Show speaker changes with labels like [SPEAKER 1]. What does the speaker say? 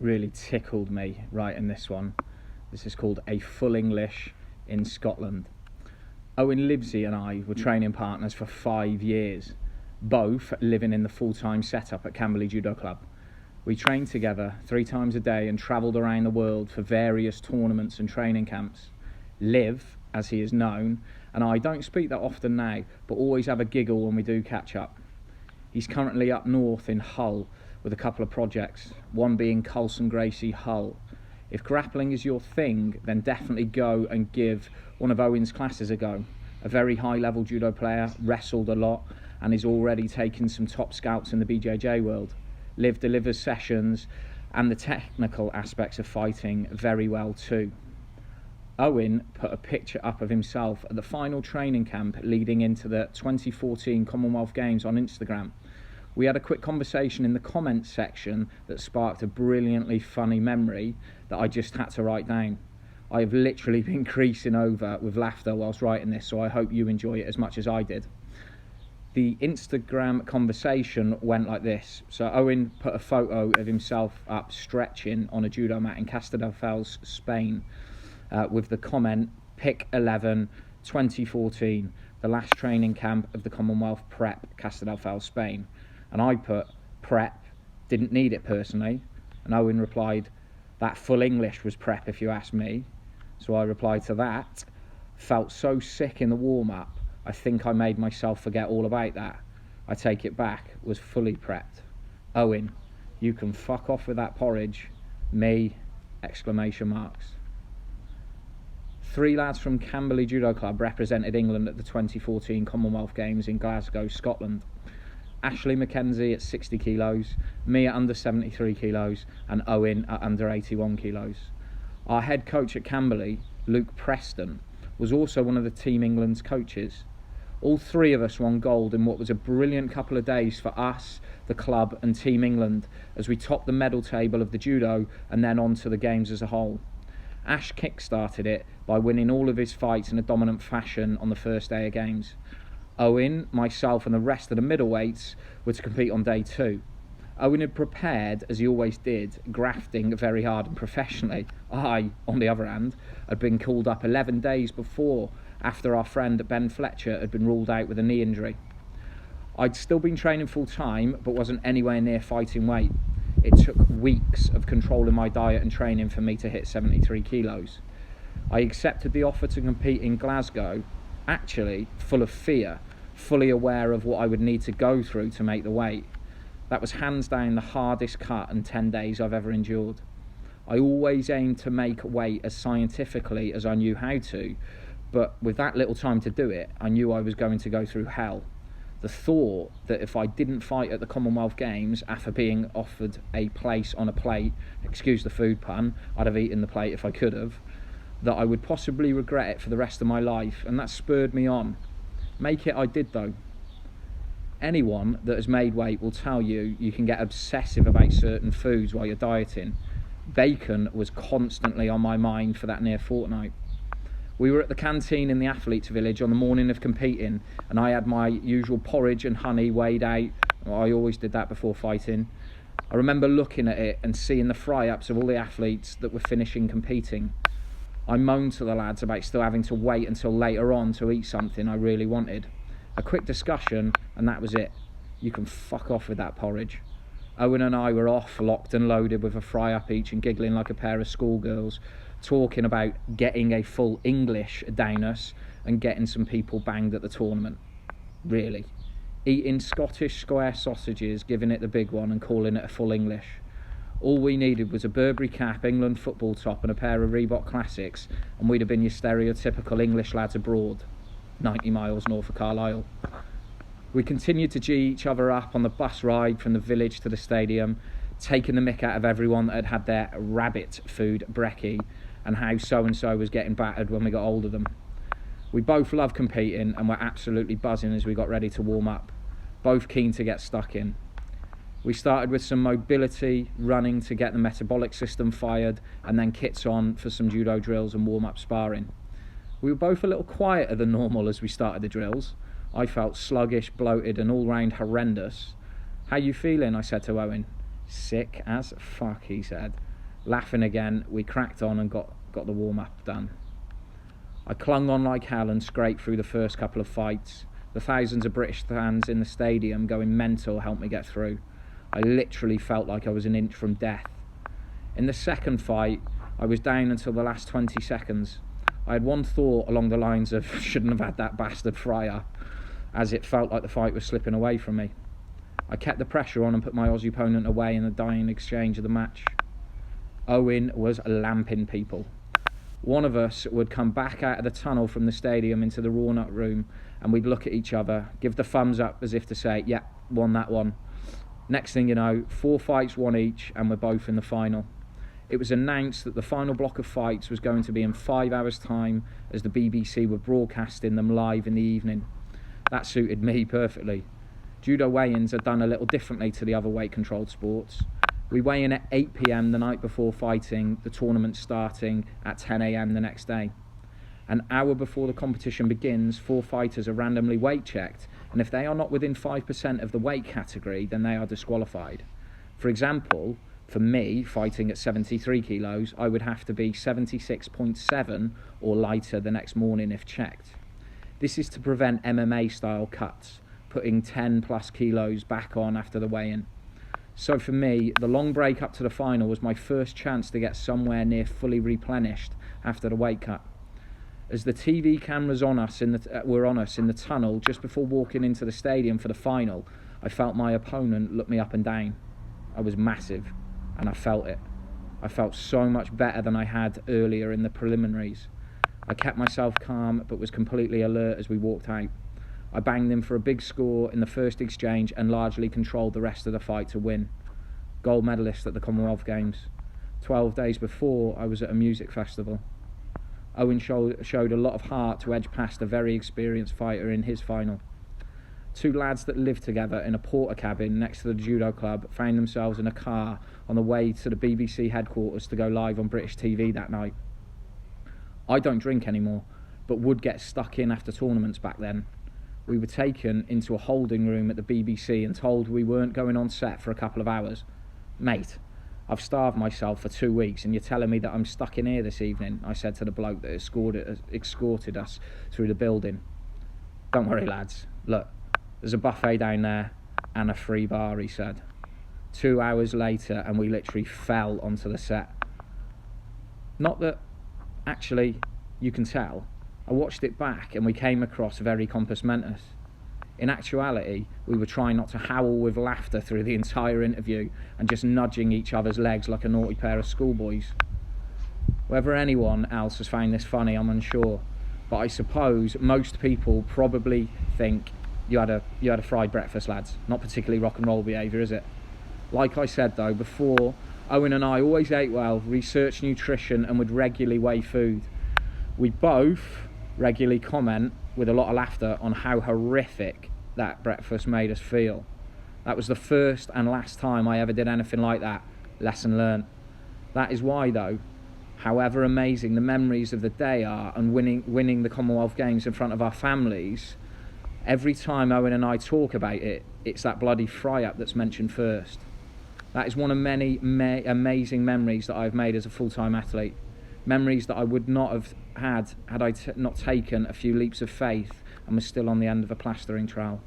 [SPEAKER 1] really tickled me writing this one. This is called A Full English in Scotland. Owen Livesey and I were training partners for 5 years, both living in the full-time setup at Camberley Judo Club. We trained together 3 times a day and travelled around the world for various tournaments and training camps. Liv, as he is known, and I don't speak that often now, but always have a giggle when we do catch up. He's currently up north in Hull with a couple of projects, one being Coulson Gracie Hull. If grappling is your thing, then definitely go and give one of Owen's classes a go. A very high level judo player, wrestled a lot, and is already taking some top scouts in the BJJ world. Liv delivers sessions and the technical aspects of fighting very well too. Owen put a picture up of himself at the final training camp leading into the 2014 Commonwealth Games on Instagram. We had a quick conversation in the comments section that sparked a brilliantly funny memory that I just had to write down. I have literally been creasing over with laughter whilst writing this, so I hope you enjoy it as much as I did. The Instagram conversation went like this. So Owen put a photo of himself up stretching on a judo mat in Castelldefels, Spain, with the comment, Pick 11, 2014, the last training camp of the Commonwealth Prep, Castelldefels, Spain. And I put, prep, didn't need it personally. And Owen replied, that full English was prep if you ask me. So I replied to that, felt so sick in the warm-up, I think I made myself forget all about that. I take it back, was fully prepped. Owen, you can fuck off with that porridge. Me, exclamation marks. 3 lads from Camberley Judo Club represented England at the 2014 Commonwealth Games in Glasgow, Scotland. Ashley Mackenzie at 60 kilos, me at under 73 kilos, and Owen at under 81 kilos. Our head coach at Camberley, Luke Preston, was also one of the Team England's coaches. All 3 of us won gold in what was a brilliant couple of days for us, the club and Team England, as we topped the medal table of the judo and then on to the games as a whole. Ash kick-started it by winning all of his fights in a dominant fashion on the first day of games. Owen, myself and the rest of the middleweights were to compete on day 2. Owen had prepared, as he always did, grafting very hard and professionally. I, on the other hand, had been called up 11 days before, after our friend Ben Fletcher had been ruled out with a knee injury. I'd still been training full time, but wasn't anywhere near fighting weight. It took weeks of controlling my diet and training for me to hit 73 kilos. I accepted the offer to compete in Glasgow, actually full of fear, fully aware of what I would need to go through to make the weight. That was hands down the hardest cut and 10 days I've ever endured. I always aimed to make weight as scientifically as I knew how to, but with that little time to do it, I knew I was going to go through hell. The thought that if I didn't fight at the Commonwealth Games after being offered a place on a plate, excuse the food pun, I'd have eaten the plate if I could have, that I would possibly regret it for the rest of my life, and that spurred me on. Make it I did though. Anyone that has made weight will tell you you can get obsessive about certain foods while you're dieting. Bacon was constantly on my mind for that near fortnight. We were at the canteen in the athletes village on the morning of competing, and I had my usual porridge and honey weighed out. I always did that before fighting. I remember looking at it and seeing the fry-ups of all the athletes that were finishing competing. I moaned to the lads about still having to wait until later on to eat something I really wanted. A quick discussion, and that was it. You can fuck off with that porridge. Owen and I were off, locked and loaded with a fry-up each and giggling like a pair of schoolgirls, talking about getting a full English down us and getting some people banged at the tournament. Really. Eating Scottish square sausages, giving it the big one and calling it a full English. All we needed was a Burberry cap, England football top and a pair of Reebok Classics, and we'd have been your stereotypical English lads abroad, 90 miles north of Carlisle. We continued to G each other up on the bus ride from the village to the stadium, taking the mick out of everyone that had had their rabbit food brekkie and how so-and-so was getting battered when we got hold of them. We both loved competing and were absolutely buzzing as we got ready to warm up, both keen to get stuck in. We started with some mobility, running to get the metabolic system fired, and then kits on for some judo drills and warm-up sparring. We were both a little quieter than normal as we started the drills. I felt sluggish, bloated, and all-round horrendous. "How you feeling?" I said to Owen. "Sick as fuck," he said. Laughing again, we cracked on and got the warm-up done. I clung on like hell and scraped through the first couple of fights. The thousands of British fans in the stadium going mental helped me get through. I literally felt like I was an inch from death. In the second fight, I was down until the last 20 seconds. I had one thought along the lines of, shouldn't have had that bastard Fryer, as it felt like the fight was slipping away from me. I kept the pressure on and put my Aussie opponent away in the dying exchange of the match. Owen was lamping people. One of us would come back out of the tunnel from the stadium into the Raw Nut room, and we'd look at each other, give the thumbs up as if to say, yeah, won that one. Next thing you know, 4 fights won each, and we're both in the final. It was announced that the final block of fights was going to be in 5 hours' time, as the BBC were broadcasting them live in the evening. That suited me perfectly. Judo weigh-ins are done a little differently to the other weight-controlled sports. We weigh in at 8 p.m. the night before fighting, the tournament starting at 10 a.m. the next day. An hour before the competition begins, 4 fighters are randomly weight checked, and if they are not within 5% of the weight category, then they are disqualified. For example, for me, fighting at 73 kilos, I would have to be 76.7 or lighter the next morning if checked. This is to prevent MMA-style cuts, putting 10 plus kilos back on after the weigh-in. So for me, the long break up to the final was my first chance to get somewhere near fully replenished after the weight cut. As the TV cameras were on us in the tunnel just before walking into the stadium for the final, I felt my opponent look me up and down. I was massive, and I felt it. I felt so much better than I had earlier in the preliminaries. I kept myself calm, but was completely alert as we walked out. I banged him for a big score in the first exchange and largely controlled the rest of the fight to win. Gold medalist at the Commonwealth Games. 12 days before, I was at a music festival. Owen showed a lot of heart to edge past a very experienced fighter in his final. 2 lads that lived together in a porter cabin next to the judo club found themselves in a car on the way to the BBC headquarters to go live on British TV that night. I don't drink anymore, but would get stuck in after tournaments back then. We were taken into a holding room at the BBC and told we weren't going on set for a couple of hours. Mate, I've starved myself for 2 weeks and you're telling me that I'm stuck in here this evening, I said to the bloke that escorted us through the building. Don't worry, lads. Look, there's a buffet down there and a free bar, he said. 2 hours later and we literally fell onto the set. Not that, actually, you can tell. I watched it back and we came across very compos mentis. In actuality, we were trying not to howl with laughter through the entire interview and just nudging each other's legs like a naughty pair of schoolboys. Whether anyone else has found this funny, I'm unsure, but I suppose most people probably think you had a fried breakfast, lads. Not particularly rock and roll behaviour, is it? Like I said though before, Owen and I always ate well, researched nutrition and would regularly weigh food. We both regularly comment with a lot of laughter on how horrific that breakfast made us feel. That was the first and last time I ever did anything like that. Lesson learnt. That is why though, however amazing the memories of the day are and winning the Commonwealth Games in front of our families, every time Owen and I talk about it, it's that bloody fry-up that's mentioned first. That is one of many amazing memories that I've made as a full-time athlete. Memories that I would not have had I not taken a few leaps of faith and was still on the end of a plastering trowel.